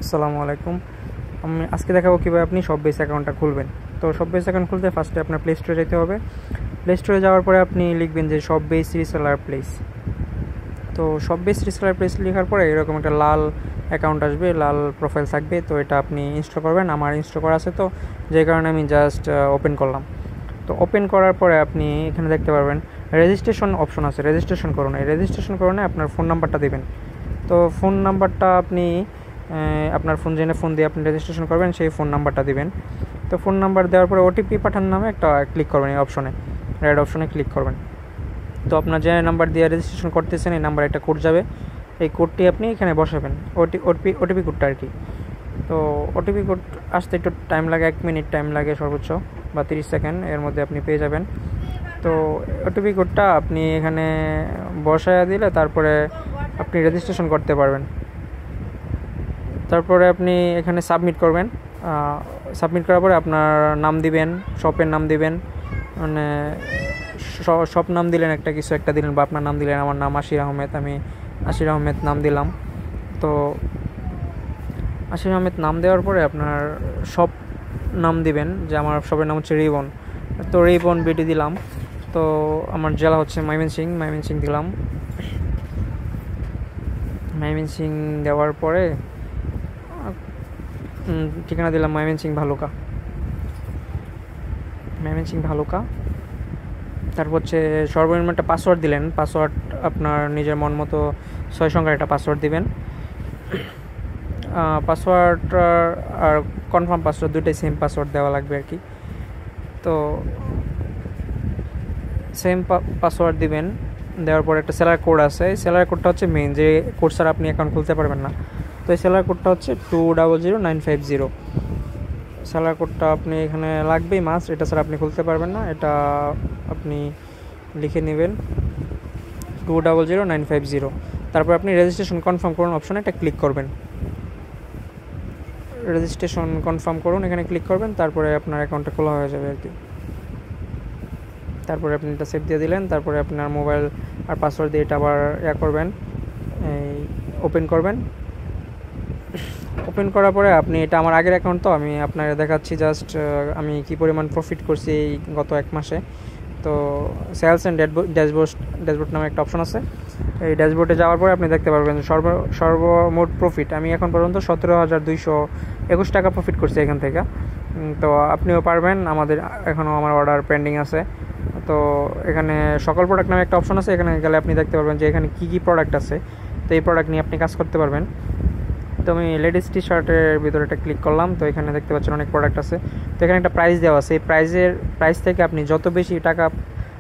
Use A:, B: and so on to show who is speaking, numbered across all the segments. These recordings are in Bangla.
A: আসসালামু আলাইকুম। আমি আজকে দেখাবো কীভাবে আপনি শপবেস অ্যাকাউন্টটা খুলবেন। তো শপবেস অ্যাকাউন্ট খুলতে ফার্স্টে আপনার প্লে স্টোরে যেতে হবে। প্লে স্টোরে যাওয়ার পরে আপনি লিখবেন যে শপবেস রিসেলার প্লেস। তো শপবেস রিসেলার প্লেস লেখার পরে এরকম একটা লাল অ্যাকাউন্ট আসবে, লাল প্রোফাইল থাকবে। তো এটা আপনি ইনস্টল করবেন। আমার ইনস্টল করা আছে, তো যে কারণে আমি জাস্ট ওপেন করলাম। তো ওপেন করার পরে আপনি এখানে দেখতে পারবেন রেজিস্ট্রেশন অপশন আছে, রেজিস্ট্রেশন করুন। এই রেজিস্ট্রেশন করুন আপনার ফোন নাম্বারটা দেবেন। তো ফোন নাম্বারটা আপনি আপনার ফোন জেনে ফোন দিয়ে আপনি রেজিস্ট্রেশন করবেন, সেই ফোন নাম্বারটা দিবেন। তো ফোন নাম্বার দেওয়ার পরে ওটিপি পাঠান নামে একটা ক্লিক করবেন, এই অপশনে রেড অপশনে ক্লিক করবেন। তো আপনার যে নাম্বার দিয়ে রেজিস্ট্রেশন করতেছেন এই নাম্বারে একটা কোড যাবে, এই কোডটি আপনি এখানে বসাবেন, ওটিপি কোডটা আর কি। তো ওটিপি কোড আসতে একটু টাইম লাগে, 1 মিনিট টাইম লাগে সর্বোচ্চ, বা 30 সেকেন্ড, এর মধ্যে আপনি পেয়ে যাবেন। তো ওটিপি কোডটা আপনি এখানে বসায়া দিলে তারপরে আপনি রেজিস্ট্রেশন করতে পারবেন। তারপরে আপনি এখানে সাবমিট করবেন। সাবমিট করার পরে আপনার নাম দিবেন, শপের নাম দিবেন, মানে শপ নাম দিলেন, কিছু একটা দিলেন, বা আপনার নাম দিলেন। আমার নাম আশির আহমেদ, আমি আশির আহমেদ নাম দিলাম। তো আশির আহমেদ নাম দেওয়ার পরে আপনার শপ নাম দিবেন, যে আমার শপের নাম হচ্ছে রিবন। তো রিবন বিডি দিলাম। তো আমার জেলা হচ্ছে ময়মনসিংহ দিলাম। ময়মনসিংহ দেওয়ার পরে ঠিকানা দিলাম ময়মনসিংহ ভালুকা। তারপর হচ্ছে সর্বনিম্ন একটা পাসওয়ার্ড দিলেন। পাসওয়ার্ড আপনার নিজের মন মতো 6 সংখ্যার একটা পাসওয়ার্ড দিবেন। পাসওয়ার্ড আর কনফার্ম পাসওয়ার্ড দুটোই সেম পাসওয়ার্ড দেওয়া লাগবে আর কি। তো সেম পাসওয়ার্ড দিবেন। দেওয়ার পর একটা সেলার কোড আছে, এই সেলার কোডটা হচ্ছে মেইন, যে কোড ছাড়া আপনি অ্যাকাউন্ট খুলতে পারবেন না। তো এই সেলার কোডটা হচ্ছে 200950। সেলার কোডটা আপনি এখানে লাগবেই মাস্ট, এটা ছাড়া আপনি খুলতে পারবেন না। এটা আপনি লিখে নেবেন, 200950। তারপর আপনি রেজিস্ট্রেশন কনফার্ম করুন অপশনে একটা ক্লিক করবেন। রেজিস্ট্রেশন কনফার্ম করুন, এখানে ক্লিক করবেন। তারপরে আপনার অ্যাকাউন্টটা খোলা হয়ে যাবে আর কি। তারপরে আপনি এটা সেভ দিয়ে দিলেন। তারপরে আপনার মোবাইল আর পাসওয়ার্ড দিয়ে এটা আবার করবেন, এই ওপেন করবেন। ওপেন করার পরে আপনি, এটা আমার আগের অ্যাকাউন্ট, তো আমি আপনাকে দেখাচ্ছি জাস্ট আমি কি পরিমাণ প্রফিট করছি এই গত 1 মাসে। তো সেলস অ্যান্ড ড্যাশবোর্ড নামে একটা অপশন আছে। এই ড্যাশবোর্ডে যাওয়ার পরে আপনি দেখতে পারবেন সর্বমোট প্রফিট আমি এখন পর্যন্ত 17,221 টাকা প্রফিট করছি এখান থেকে। তো আপনিও পারবেন। এখনও আমার অর্ডার পেন্ডিং আছে। তো এখানে সকল প্রোডাক্ট নামে একটা অপশন আছে, এখানে গেলে আপনি দেখতে পারবেন যে এখানে কী প্রোডাক্ট আছে। তো এই প্রোডাক্ট নিয়ে আপনি কাজ করতে পারবেন। তো আমি লেডিস টি শার্টের ভিতরে একটা ক্লিক করলাম। তো এখানে দেখতে পাচ্ছেন অনেক প্রোডাক্ট আছে। তো এখানে একটা প্রাইস দেওয়া আছে, এই প্রাইস থেকে আপনি যত বেশি টাকা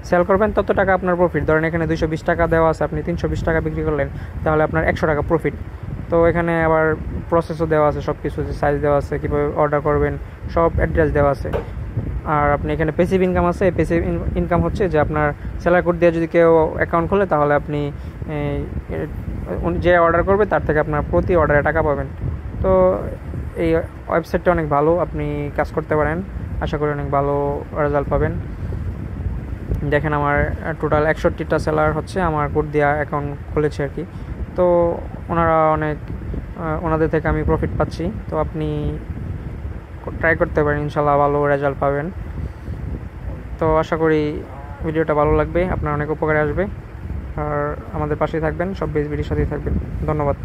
A: সেল করবেন তত টাকা আপনার প্রফিট। ধরেন এখানে 220 টাকা দেওয়া আছে, আপনি 320 টাকা বিক্রি করলেন, তাহলে আপনার 100 টাকা প্রফিট। তো এখানে আবার প্রসেসও দেওয়া আছে, সব কিছু সাইজ দেওয়া আছে, কীভাবে অর্ডার করবেন সব অ্যাড্রেস দেওয়া আছে। আর আপনি এখানে প্যাসিভ ইনকাম আছে। প্যাসিভ ইনকাম হচ্ছে যে আপনার সেলার কোড দিয়ে যদি কেউ অ্যাকাউন্ট খোলে, তাহলে আপনি যে অর্ডার করবে তার থেকে আপনার প্রতি অর্ডারে টাকা পাবেন। তো এই ওয়েবসাইটটা অনেক ভালো, আপনি কাজ করতে পারেন, আশা করি অনেক ভালো রেজাল্ট পাবেন। দেখেন আমার টোটাল 61টা সেলার হচ্ছে আমার কোড দিয়ে অ্যাকাউন্ট খুলেছে আর কি। তো ওনাদের থেকে আমি প্রফিট পাচ্ছি। তো আপনি ট্রাই করতে পারেন, ইনশাল্লাহ ভালো রেজাল্ট পাবেন। তো আশা করি ভিডিওটা ভালো লাগবে, আপনার অনেক উপকারে আসবে। আর আমাদের পাশেই থাকবেন, সব বিডির সাথেই থাকবেন। ধন্যবাদ।